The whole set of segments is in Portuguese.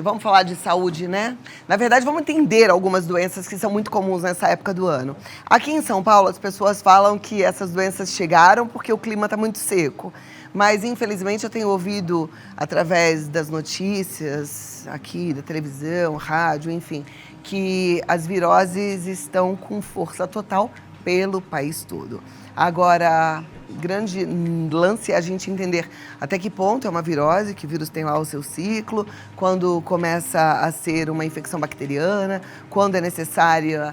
Vamos falar de saúde, né? Na verdade, vamos entender algumas doenças que são muito comuns nessa época do ano. Aqui em São Paulo, as pessoas falam que essas doenças chegaram porque o clima está muito seco. Mas, infelizmente, eu tenho ouvido, através das notícias, aqui, da televisão, rádio, enfim, que as viroses estão com força total pelo país todo. Agora, grande lance é a gente entender até que ponto é uma virose, que o vírus tem lá o seu ciclo, quando começa a ser uma infecção bacteriana, quando é necessário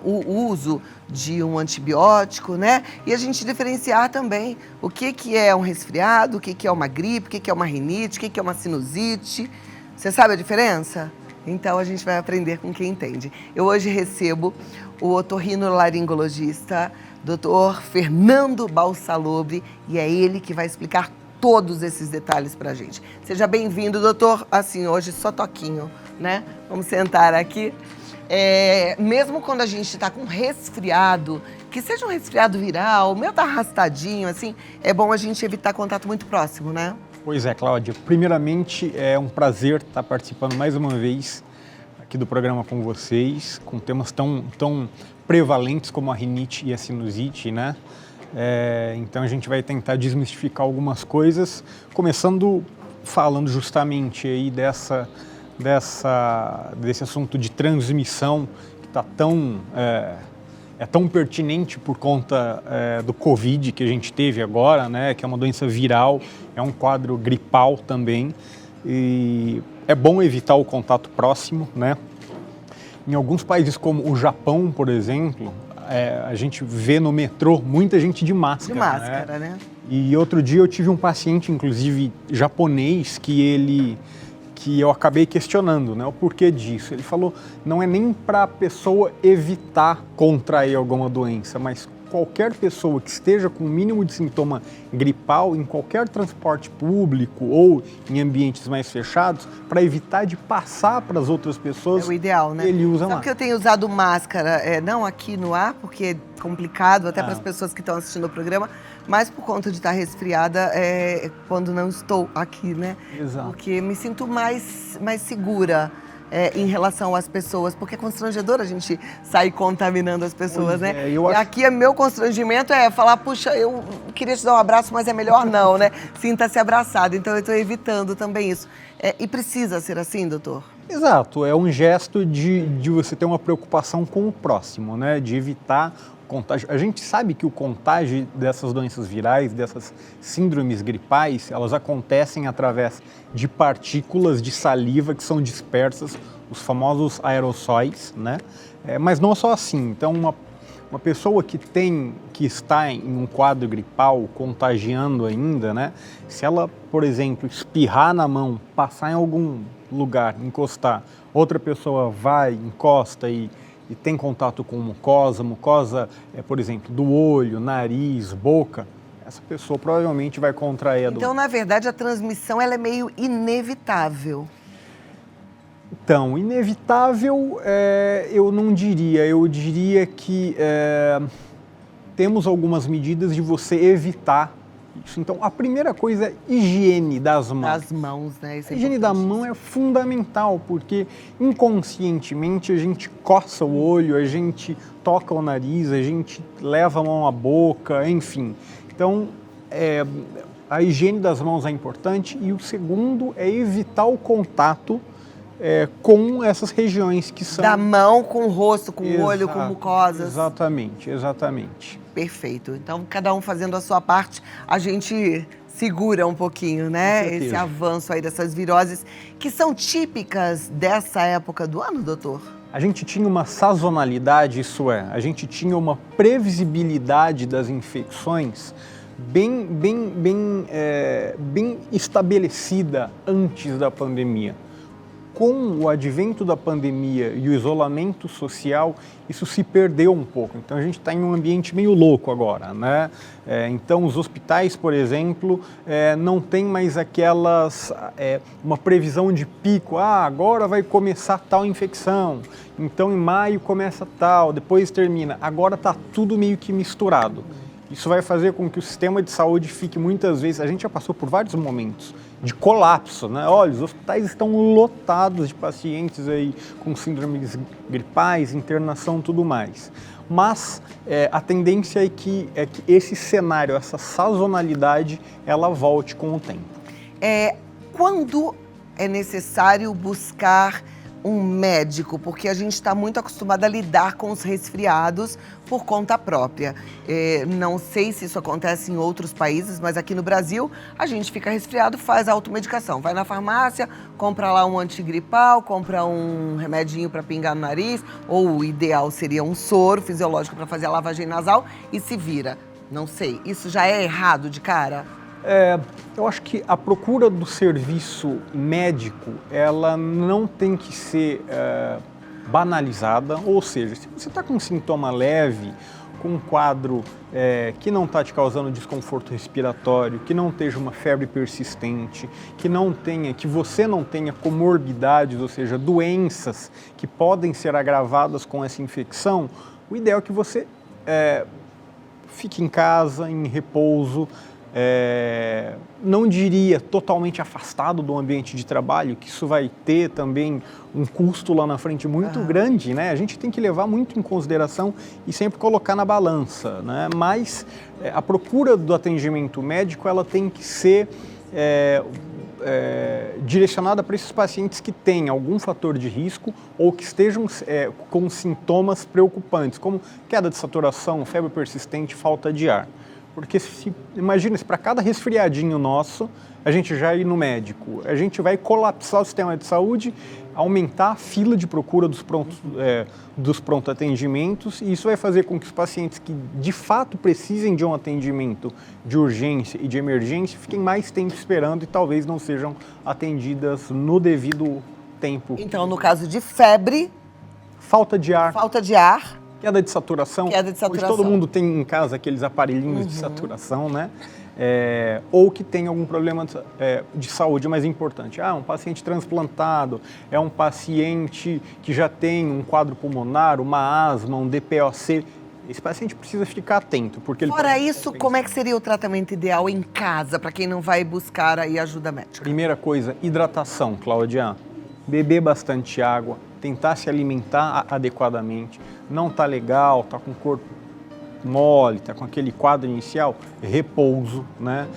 o uso de um antibiótico, né? E a gente diferenciar também o que é um resfriado, o que é uma gripe, o que é uma rinite, o que é uma sinusite. Você sabe a diferença? Então a gente vai aprender com quem entende. Eu hoje recebo o otorrinolaringologista Dr. Fernando Balsalobre, e é ele que vai explicar todos esses detalhes pra gente. Seja bem-vindo, doutor. Assim, hoje só toquinho, né? Vamos sentar aqui. Mesmo quando a gente tá com resfriado, que seja um resfriado viral, o meu tá arrastadinho, assim, é bom a gente evitar contato muito próximo, né? Pois é, Cláudia. Primeiramente, é um prazer estar participando mais uma vez aqui do programa com vocês, com temas tão prevalentes como a rinite e a sinusite, né? Então a gente vai tentar desmistificar algumas coisas, começando falando justamente aí desse assunto de transmissão que está tão pertinente por conta do Covid que a gente teve agora, né? Que é uma doença viral, é um quadro gripal também, e é bom evitar o contato próximo, né? Em alguns países como o Japão, por exemplo, a gente vê no metrô muita gente de máscara. De máscara, né? E outro dia eu tive um paciente, inclusive japonês, que eu acabei questionando, né, o porquê disso. Ele falou, não é nem para a pessoa evitar contrair alguma doença, mas qualquer pessoa que esteja com o mínimo de sintoma gripal em qualquer transporte público ou em ambientes mais fechados, para evitar de passar para as outras pessoas. É o ideal, né? Ele usa Sabe máscara. que eu tenho usado máscara, não aqui no ar, porque é complicado até para as pessoas que estão assistindo o programa, mas por conta de estar resfriada, quando não estou aqui, né? Exato. Porque me sinto mais segura em relação às pessoas, porque é constrangedor a gente sair contaminando as pessoas, né? eu acho... E aqui, meu constrangimento é falar, puxa, eu queria te dar um abraço, mas é melhor não, né? Sinta-se abraçado. Então eu estou evitando também isso. E precisa ser assim, doutor? Exato, é um gesto de você ter uma preocupação com o próximo, né? De evitar contágio. A gente sabe que o contágio dessas doenças virais, dessas síndromes gripais, elas acontecem através de partículas de saliva que são dispersas, os famosos aerossóis, né? Mas não só assim. Então, uma pessoa que está em um quadro gripal, contagiando ainda, né? Se ela, por exemplo, espirrar na mão, passar em algum lugar, encostar, outra pessoa vai, encosta e tem contato com mucosa, por exemplo, do olho, nariz, boca, essa pessoa provavelmente vai contrair a doença. Então, na verdade, a transmissão ela é meio inevitável. Então, inevitável eu não diria, eu diria que temos algumas medidas de você evitar isso. Então, a primeira coisa é higiene das mãos. Das mãos, né? Isso é a higiene da mão é fundamental, porque inconscientemente a gente coça o olho, a gente toca o nariz, a gente leva a mão à boca, enfim. Então, a higiene das mãos é importante, e o segundo é evitar o contato com essas regiões que são... Da mão com o rosto, com o olho, com mucosas. Exatamente. Perfeito. Então, cada um fazendo a sua parte, a gente segura um pouquinho, né? Esse avanço aí dessas viroses, que são típicas dessa época do ano, doutor? A gente tinha uma sazonalidade, a gente tinha uma previsibilidade das infecções bem estabelecida antes da pandemia. Com o advento da pandemia e o isolamento social, isso se perdeu um pouco. Então a gente está em um ambiente meio louco agora, né? Então os hospitais, por exemplo, não tem mais uma previsão de pico. Agora vai começar tal infecção, então em maio começa tal, depois termina. Agora está tudo meio que misturado. Isso vai fazer com que o sistema de saúde fique muitas vezes... A gente já passou por vários momentos de colapso, né? Olha, os hospitais estão lotados de pacientes aí com síndromes gripais, internação, tudo mais. Mas a tendência é que esse cenário, essa sazonalidade, ela volte com o tempo. Quando é necessário buscar um médico? Porque a gente está muito acostumado a lidar com os resfriados por conta própria. Não sei se isso acontece em outros países, mas aqui no Brasil a gente fica resfriado, faz automedicação. Vai na farmácia, compra lá um antigripal, compra um remedinho para pingar no nariz, ou o ideal seria um soro fisiológico para fazer a lavagem nasal e se vira. Não sei, isso já é errado de cara? Eu acho que a procura do serviço médico, ela não tem que ser banalizada, ou seja, se você está com um sintoma leve, com um quadro que não está te causando desconforto respiratório, que não esteja uma febre persistente, que você não tenha comorbidades, ou seja, doenças que podem ser agravadas com essa infecção, o ideal é que você fique em casa, em repouso, não diria totalmente afastado do ambiente de trabalho, que isso vai ter também um custo lá na frente muito grande, né? A gente tem que levar muito em consideração e sempre colocar na balança, né? Mas a procura do atendimento médico, ela tem que ser direcionada para esses pacientes que têm algum fator de risco ou que estejam com sintomas preocupantes, como queda de saturação, febre persistente, falta de ar. Porque imagina, se para cada resfriadinho nosso, a gente já ir no médico, a gente vai colapsar o sistema de saúde, aumentar a fila de procura dos pronto-atendimentos, e isso vai fazer com que os pacientes que de fato precisem de um atendimento de urgência e de emergência fiquem mais tempo esperando e talvez não sejam atendidas no devido tempo. Então, no caso de febre... Falta de ar. Queda de saturação. Hoje todo mundo tem em casa aqueles aparelhinhos de saturação, né? Ou que tem algum problema de saúde mais importante. Um paciente transplantado, é um paciente que já tem um quadro pulmonar, uma asma, um DPOC. Esse paciente precisa ficar atento, porque Fora isso, como é que seria o tratamento ideal em casa, para quem não vai buscar aí ajuda médica? Primeira coisa, hidratação, Cláudia. Beber bastante água, tentar se alimentar adequadamente. Não está legal, está com o corpo mole, está com aquele quadro inicial, repouso, né?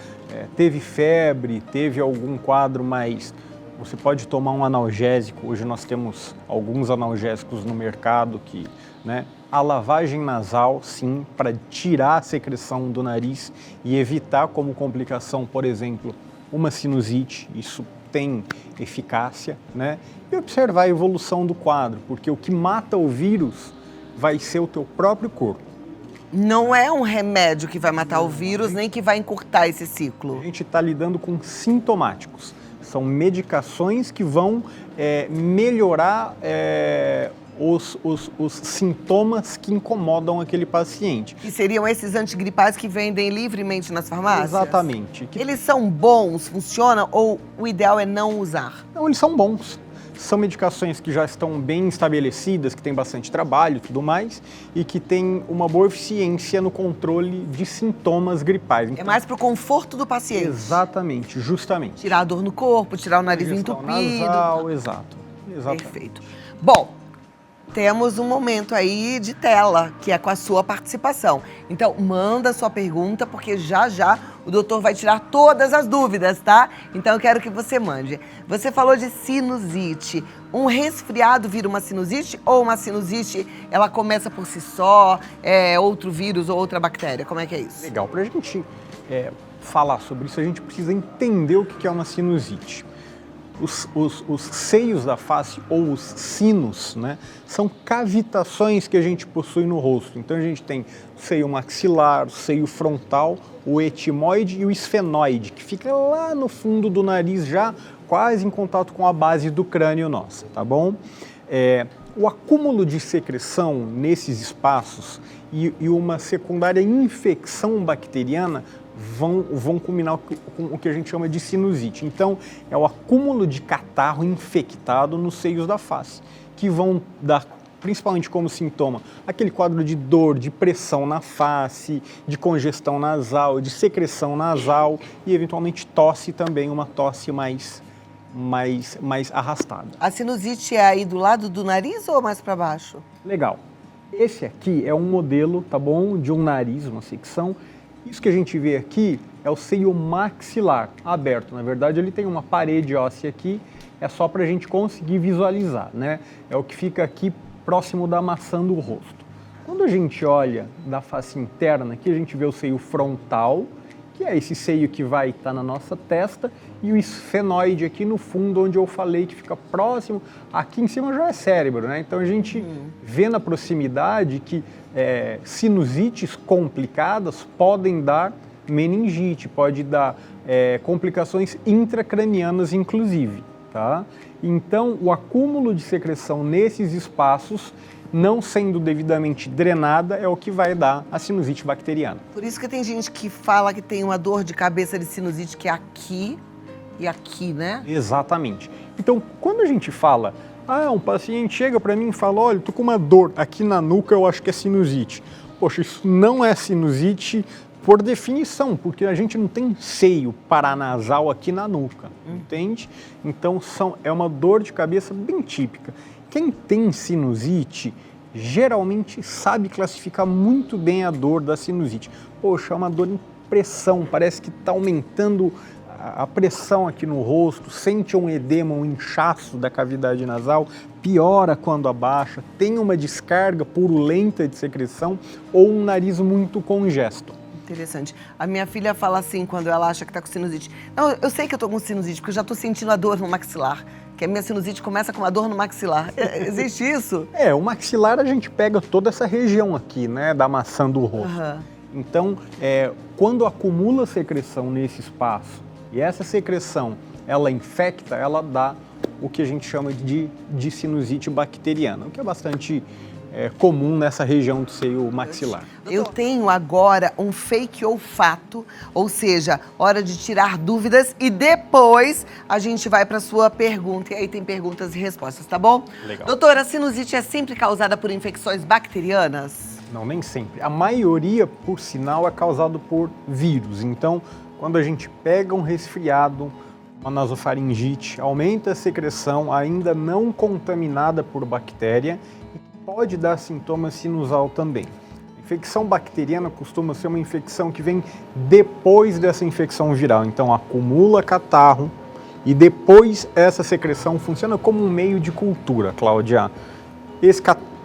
Teve febre, teve algum quadro mais... Você pode tomar um analgésico, hoje nós temos alguns analgésicos no mercado que, né? A lavagem nasal, sim, para tirar a secreção do nariz e evitar como complicação, por exemplo, uma sinusite, isso tem eficácia, né? E observar a evolução do quadro, porque o que mata o vírus vai ser o teu próprio corpo. Não é um remédio que vai matar o vírus, nem que vai encurtar esse ciclo. A gente está lidando com sintomáticos. São medicações que vão melhorar os sintomas que incomodam aquele paciente. Que seriam esses antigripais que vendem livremente nas farmácias? Exatamente. Eles são bons, funcionam, ou o ideal é não usar? Não, eles são bons. São medicações que já estão bem estabelecidas, que têm bastante trabalho e tudo mais, e que têm uma boa eficiência no controle de sintomas gripais. Então, é mais para o conforto do paciente. Exatamente, justamente. Tirar a dor no corpo, tirar o nariz entupido. Nasal, exato. Perfeito. Bom, temos um momento aí de tela, que é com a sua participação. Então, manda sua pergunta, porque já já o doutor vai tirar todas as dúvidas, tá? Então, eu quero que você mande. Você falou de sinusite. Um resfriado vira uma sinusite? Ou uma sinusite, ela começa por si só, outro vírus ou outra bactéria? Como é que é isso? Legal. Para a gente falar sobre isso, a gente precisa entender o que é uma sinusite. Os seios da face, ou os sinos, né, são cavitações que a gente possui no rosto. Então a gente tem o seio maxilar, o seio frontal, o etimoide e o esfenoide, que fica lá no fundo do nariz, já quase em contato com a base do crânio nosso, tá bom? O acúmulo de secreção nesses espaços e uma secundária infecção bacteriana vão culminar com o que a gente chama de sinusite. Então, é o acúmulo de catarro infectado nos seios da face, que vão dar principalmente como sintoma, aquele quadro de dor, de pressão na face, de congestão nasal, de secreção nasal e eventualmente tosse também, uma tosse mais arrastada. A sinusite é aí do lado do nariz ou mais para baixo? Legal. Esse aqui é um modelo, tá bom, de um nariz, uma secção. Isso que a gente vê aqui é o seio maxilar aberto. Na verdade, ele tem uma parede óssea aqui, é só para a gente conseguir visualizar, né? É o que fica aqui próximo da maçã do rosto. Quando a gente olha da face interna, aqui a gente vê o seio frontal, que é esse seio que vai estar na nossa testa, e o esfenoide aqui no fundo, onde eu falei que fica próximo, aqui em cima já é cérebro, né? Então a gente vê na proximidade que sinusites complicadas podem dar meningite, pode dar complicações intracranianas inclusive, tá? Então o acúmulo de secreção nesses espaços, não sendo devidamente drenada, é o que vai dar a sinusite bacteriana. Por isso que tem gente que fala que tem uma dor de cabeça de sinusite que é aqui e aqui, né? Exatamente. Então, quando a gente fala, um paciente chega para mim e fala, olha, tô com uma dor aqui na nuca, eu acho que é sinusite. Poxa, isso não é sinusite por definição, porque a gente não tem seio paranasal aqui na nuca, entende? Então, é uma dor de cabeça bem típica. Quem tem sinusite geralmente sabe classificar muito bem a dor da sinusite. Poxa, é uma dor em pressão, parece que está aumentando a pressão aqui no rosto, sente um edema, um inchaço da cavidade nasal, piora quando abaixa, tem uma descarga purulenta de secreção ou um nariz muito congesto. Interessante. A minha filha fala assim quando ela acha que está com sinusite. Não, eu sei que eu estou com sinusite, porque eu já estou sentindo a dor no maxilar. Que a minha sinusite começa com uma dor no maxilar. Existe isso? O maxilar a gente pega toda essa região aqui, né, da maçã do rosto. Uhum. Então, quando acumula secreção nesse espaço e essa secreção, ela infecta, ela dá o que a gente chama de sinusite bacteriana, o que é bastante comum nessa região do seio maxilar. Eu tenho agora um fake olfato, ou seja, hora de tirar dúvidas e depois a gente vai para a sua pergunta. E aí tem perguntas e respostas, tá bom? Legal. Doutora, a sinusite é sempre causada por infecções bacterianas? Não, nem sempre. A maioria, por sinal, é causado por vírus. Então, quando a gente pega um resfriado, uma nasofaringite, aumenta a secreção ainda não contaminada por bactéria, pode dar sintoma sinusal também. A infecção bacteriana costuma ser uma infecção que vem depois dessa infecção viral, então acumula catarro e depois essa secreção funciona como um meio de cultura, Cláudia.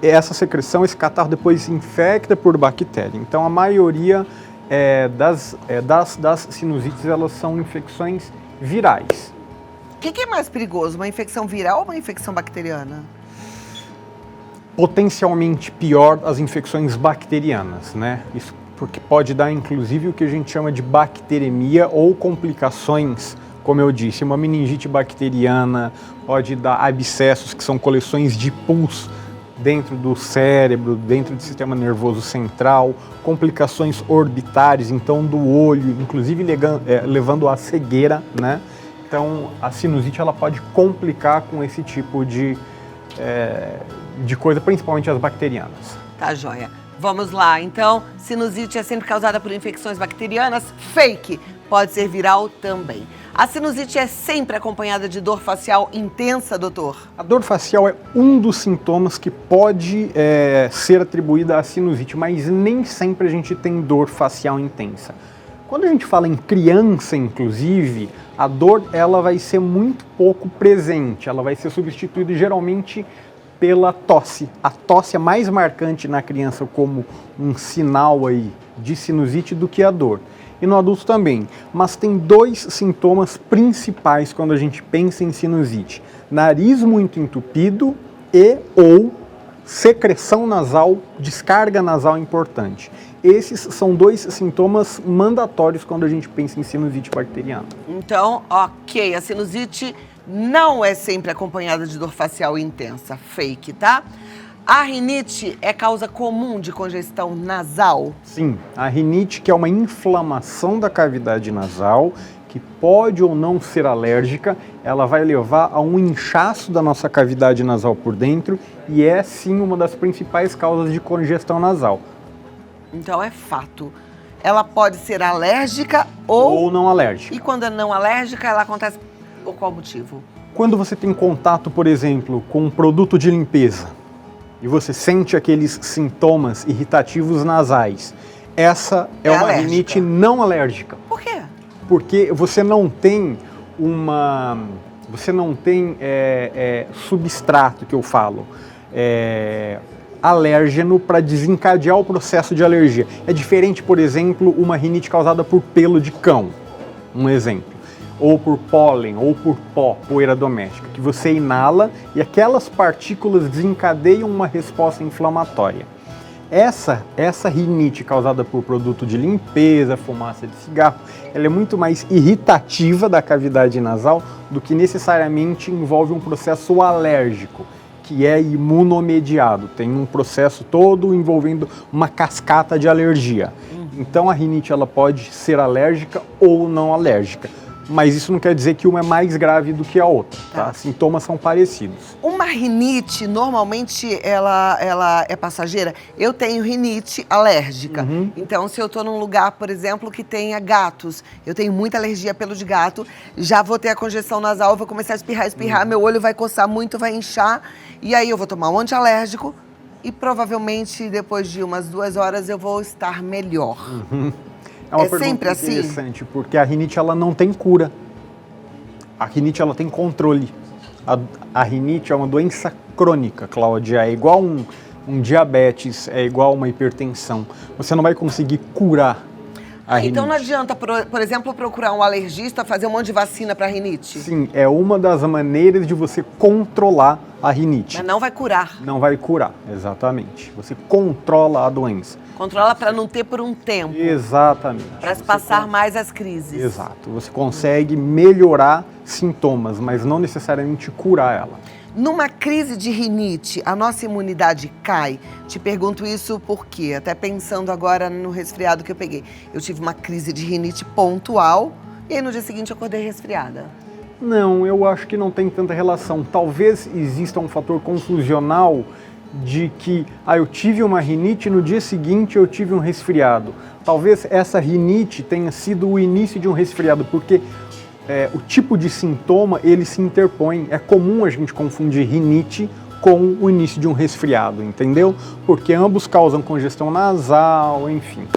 Essa secreção, esse catarro depois infecta por bactéria, então a maioria das sinusites elas são infecções virais. O que é mais perigoso, uma infecção viral ou uma infecção bacteriana? Potencialmente pior as infecções bacterianas, né? Isso porque pode dar inclusive o que a gente chama de bacteremia ou complicações, como eu disse, uma meningite bacteriana, pode dar abscessos, que são coleções de pus dentro do cérebro, dentro do sistema nervoso central, complicações orbitárias, então do olho, inclusive levando à cegueira, né? Então a sinusite ela pode complicar com esse tipo de coisa, principalmente as bacterianas. Tá, joia. Vamos lá, então, sinusite é sempre causada por infecções bacterianas? Fake. Pode ser viral também. A sinusite é sempre acompanhada de dor facial intensa, doutor? A dor facial é um dos sintomas que pode ser atribuída à sinusite, mas nem sempre a gente tem dor facial intensa. Quando a gente fala em criança, inclusive, a dor ela vai ser muito pouco presente, ela vai ser substituída geralmente pela tosse. A tosse é mais marcante na criança como um sinal aí de sinusite do que a dor. E no adulto também. Mas tem dois sintomas principais quando a gente pensa em sinusite: nariz muito entupido e ou secreção nasal, descarga nasal importante. Esses são dois sintomas mandatórios quando a gente pensa em sinusite bacteriana. Então, ok, a sinusite não é sempre acompanhada de dor facial intensa, fake, tá? A rinite é causa comum de congestão nasal? Sim, a rinite, que é uma inflamação da cavidade nasal, que pode ou não ser alérgica, ela vai levar a um inchaço da nossa cavidade nasal por dentro e é sim uma das principais causas de congestão nasal. Então é fato. Ela pode ser alérgica ou não alérgica. E quando é não alérgica, ela acontece por qual motivo? Quando você tem contato, por exemplo, com um produto de limpeza e você sente aqueles sintomas irritativos nasais, essa é uma alérgica. rinite não alérgica. Por quê? Porque você não tem substrato, que eu falo, alérgeno para desencadear o processo de alergia. É diferente, por exemplo, uma rinite causada por pelo de cão, um exemplo, ou por pólen, ou por pó, poeira doméstica, que você inala e aquelas partículas desencadeiam uma resposta inflamatória. Essa rinite causada por produto de limpeza, fumaça de cigarro, ela é muito mais irritativa da cavidade nasal do que necessariamente envolve um processo alérgico, que é imunomediado. Tem um processo todo envolvendo uma cascata de alergia. Então a rinite ela pode ser alérgica ou não alérgica. Mas isso não quer dizer que uma é mais grave do que a outra, tá? Sintomas são parecidos. Uma rinite, normalmente, ela é passageira. Eu tenho rinite alérgica. Então, se eu tô num lugar, por exemplo, que tenha gatos, eu tenho muita alergia a pelo de gato, já vou ter a congestão nasal, vou começar a espirrar, meu olho vai coçar muito, vai inchar, e aí eu vou tomar um antialérgico e provavelmente, depois de umas 2 horas, eu vou estar melhor. É uma sempre pergunta assim? Interessante, porque a rinite ela não tem cura. A rinite ela tem controle. A rinite é uma doença crônica, Cláudia. É igual um diabetes, é igual uma hipertensão. Você não vai conseguir curar a rinite. Então não adianta, por exemplo, procurar um alergista, fazer um monte de vacina para rinite? Sim, é uma das maneiras de você controlar a rinite. Mas não vai curar. Não vai curar, exatamente. Você controla a doença. Controla para não ter por um tempo. Exatamente. Para se passar mais as crises. Exato. Você consegue melhorar sintomas, mas não necessariamente curar ela. Numa crise de rinite, a nossa imunidade cai? Te pergunto isso porque, até pensando agora no resfriado que eu peguei. Eu tive uma crise de rinite pontual e aí no dia seguinte eu acordei resfriada. Não, eu acho que não tem tanta relação. Talvez exista um fator confusional de que eu tive uma rinite e no dia seguinte eu tive um resfriado. Talvez essa rinite tenha sido o início de um resfriado, porque o tipo de sintoma ele se interpõe. É comum a gente confundir rinite com o início de um resfriado, entendeu? Porque ambos causam congestão nasal, enfim.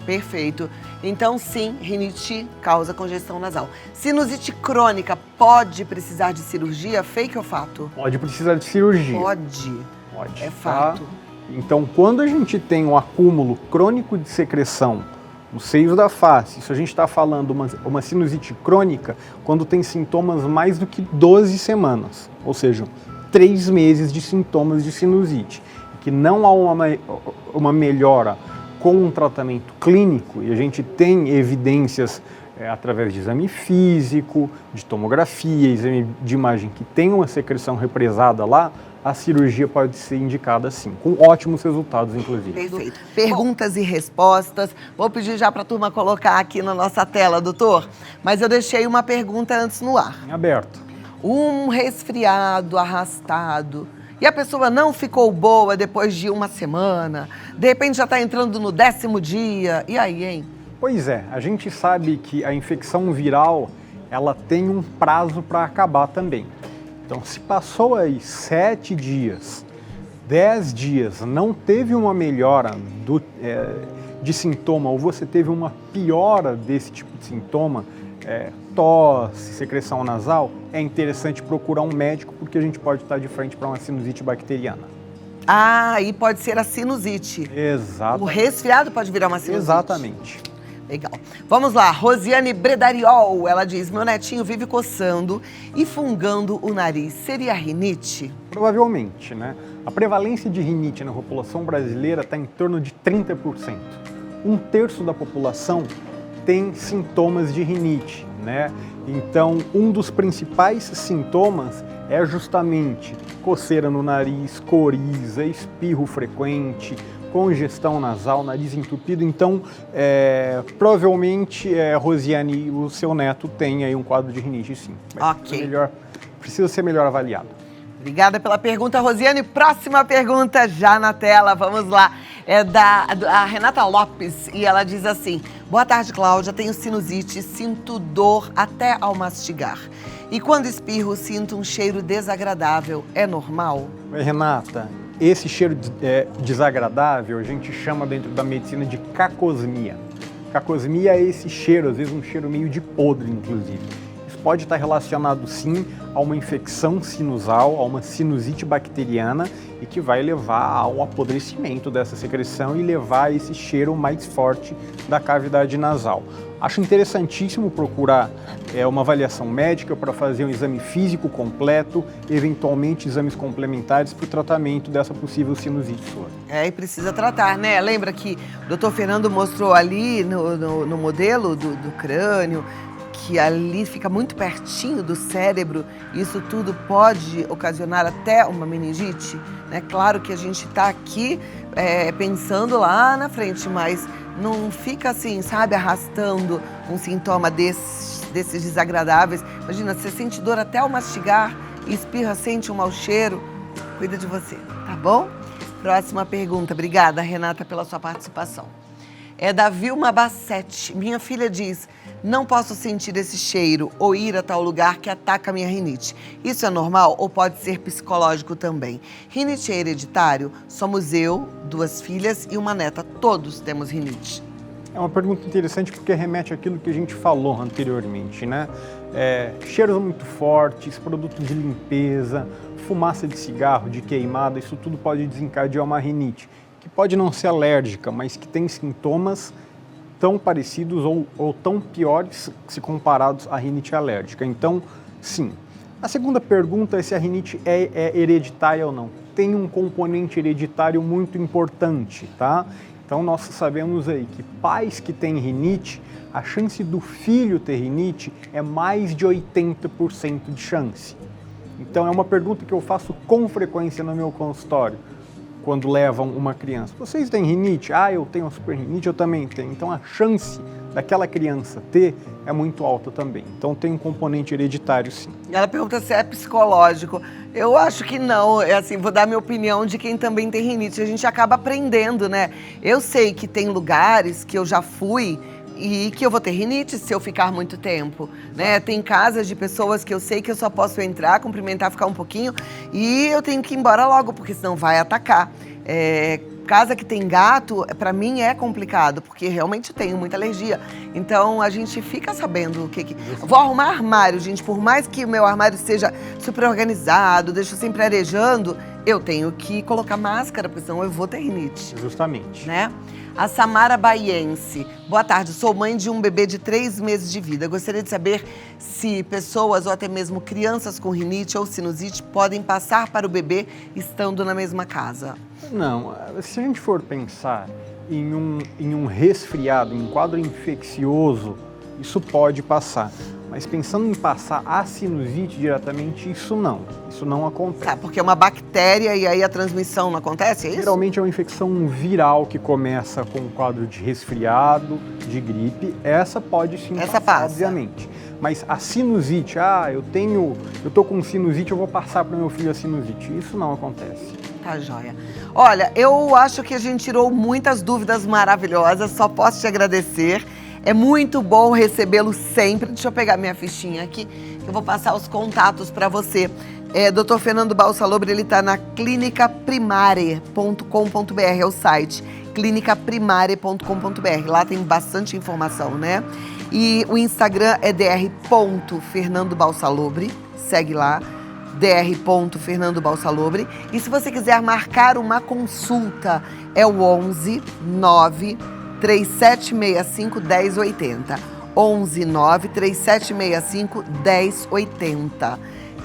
Perfeito. Então, sim, rinite causa congestão nasal. Sinusite crônica pode precisar de cirurgia? Fake ou fato? Pode precisar de cirurgia. Pode. Pode. É fato. Então, quando a gente tem um acúmulo crônico de secreção nos seios da face, isso a gente está falando uma sinusite crônica, quando tem sintomas mais do que 12 semanas, ou seja, 3 meses de sintomas de sinusite, que não há uma melhora com um tratamento clínico, e a gente tem evidências através de exame físico, de tomografia, exame de imagem que tem uma secreção represada lá, a cirurgia pode ser indicada sim, com ótimos resultados, inclusive. Perfeito. Perguntas e respostas. Vou pedir já para a turma colocar aqui na nossa tela, doutor. Mas eu deixei uma pergunta antes no ar. Em aberto. Um resfriado arrastado. E a pessoa não ficou boa depois de uma semana. De repente já está entrando no 10º dia. E aí, hein? Pois é, a gente sabe que a infecção viral, ela tem um prazo para acabar também. Então, se passou aí 7 dias, 10 dias, não teve uma melhora de sintoma, ou você teve uma piora desse tipo de sintoma, tosse, secreção nasal, é interessante procurar um médico, porque a gente pode estar de frente para uma sinusite bacteriana. Ah, e pode ser a sinusite. Exato. O resfriado pode virar uma sinusite. Exatamente. Legal. Vamos lá, Rosiane Bredariol, ela diz, meu netinho vive coçando e fungando o nariz. Seria rinite? Provavelmente, né? A prevalência de rinite na população brasileira está em torno de 30%. 1/3 da população tem sintomas de rinite, né? Então, um dos principais sintomas é justamente coceira no nariz, coriza, espirro frequente, congestão nasal, nariz entupido. Então, provavelmente, Rosiane, o seu neto tem aí um quadro de rinite, sim. Mas Ok. Precisa ser melhor avaliado. Obrigada pela pergunta, Rosiane. Próxima pergunta já na tela, vamos lá. É da Renata Lopes e ela diz assim: boa tarde, Cláudia, tenho sinusite, sinto dor até ao mastigar. E quando espirro, sinto um cheiro desagradável. É normal? Oi, Renata, esse cheiro desagradável a gente chama dentro da medicina de cacosmia. Cacosmia é esse cheiro, às vezes um cheiro meio de podre, inclusive. Pode estar relacionado, sim, a uma infecção sinusal, a uma sinusite bacteriana e que vai levar ao apodrecimento dessa secreção e levar a esse cheiro mais forte da cavidade nasal. Acho interessantíssimo procurar uma avaliação médica para fazer um exame físico completo, eventualmente exames complementares para o tratamento dessa possível sinusite sua. E precisa tratar, né? Lembra que o Dr. Fernando mostrou ali no modelo do crânio, que ali fica muito pertinho do cérebro, isso tudo pode ocasionar até uma meningite, né? Claro que a gente está aqui pensando lá na frente, mas não fica assim, sabe, arrastando um sintoma desses desagradáveis. Imagina, você sente dor até ao mastigar e espirra, sente um mau cheiro, cuida de você, tá bom? Próxima pergunta. Obrigada, Renata, pela sua participação. É da Vilma Bassetti. Minha filha diz: não posso sentir esse cheiro ou ir a tal lugar que ataca a minha rinite. Isso é normal ou pode ser psicológico também? Rinite é hereditário? Somos eu, 2 filhas e uma neta. Todos temos rinite. É uma pergunta interessante porque remete àquilo que a gente falou anteriormente, né? Cheiros muito fortes, produtos de limpeza, fumaça de cigarro, de queimada, isso tudo pode desencadear uma rinite, que pode não ser alérgica, mas que tem sintomas tão parecidos ou tão piores se comparados à rinite alérgica. Então, sim. A segunda pergunta é se a rinite é hereditária ou não. Tem um componente hereditário muito importante, tá? Então, nós sabemos aí que pais que têm rinite, a chance do filho ter rinite é mais de 80% de chance. Então, é uma pergunta que eu faço com frequência no meu consultório, quando levam uma criança. Vocês têm rinite? Ah, eu tenho super rinite, eu também tenho. Então, a chance daquela criança ter é muito alta também. Então, tem um componente hereditário, sim. Ela pergunta se é psicológico. Eu acho que não. Assim, vou dar minha opinião de quem também tem rinite. A gente acaba aprendendo, né? Eu sei que tem lugares que eu já fui e que eu vou ter rinite se eu ficar muito tempo, né? Tem casas de pessoas que eu sei que eu só posso entrar, cumprimentar, ficar um pouquinho e eu tenho que ir embora logo, porque senão vai atacar. Casa que tem gato, para mim é complicado, porque realmente tenho muita alergia. Então, a gente fica sabendo o que... Vou arrumar armário, gente, por mais que o meu armário seja super organizado, deixo sempre arejando, eu tenho que colocar máscara, porque senão eu vou ter rinite. Justamente. Né? A Samara Baiense. Boa tarde, sou mãe de um bebê de 3 meses de vida. Gostaria de saber se pessoas ou até mesmo crianças com rinite ou sinusite podem passar para o bebê estando na mesma casa. Não, se a gente for pensar em um resfriado, em um quadro infeccioso, isso pode passar. Mas pensando em passar a sinusite diretamente, isso não acontece. Tá, porque é uma bactéria e aí a transmissão não acontece, é isso? Geralmente é uma infecção viral que começa com um quadro de resfriado, de gripe. Essa pode sim passar, obviamente. Mas a sinusite, eu tô com sinusite, eu vou passar para o meu filho a sinusite. Isso não acontece. Tá joia. Olha, eu acho que a gente tirou muitas dúvidas maravilhosas, só posso te agradecer. É muito bom recebê-lo sempre. Deixa eu pegar minha fichinha aqui, que eu vou passar os contatos para você. Dr. Fernando Balsalobre, ele está na clinicaprimare.com.br, é o site, clinicaprimare.com.br. Lá tem bastante informação, né? E o Instagram é dr.fernandobalsalobre, segue lá, dr.fernandobalsalobre. E se você quiser marcar uma consulta, é o 11 9 3765 1080. 11 9 3765 1080.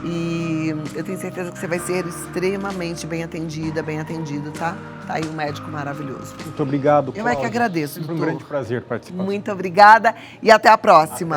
E eu tenho certeza que você vai ser extremamente bem atendida, bem atendido, tá? Tá aí um médico maravilhoso. Muito obrigado, Cláudia. Eu é que agradeço, doutor. Foi um grande prazer participar. Muito obrigada e até a próxima.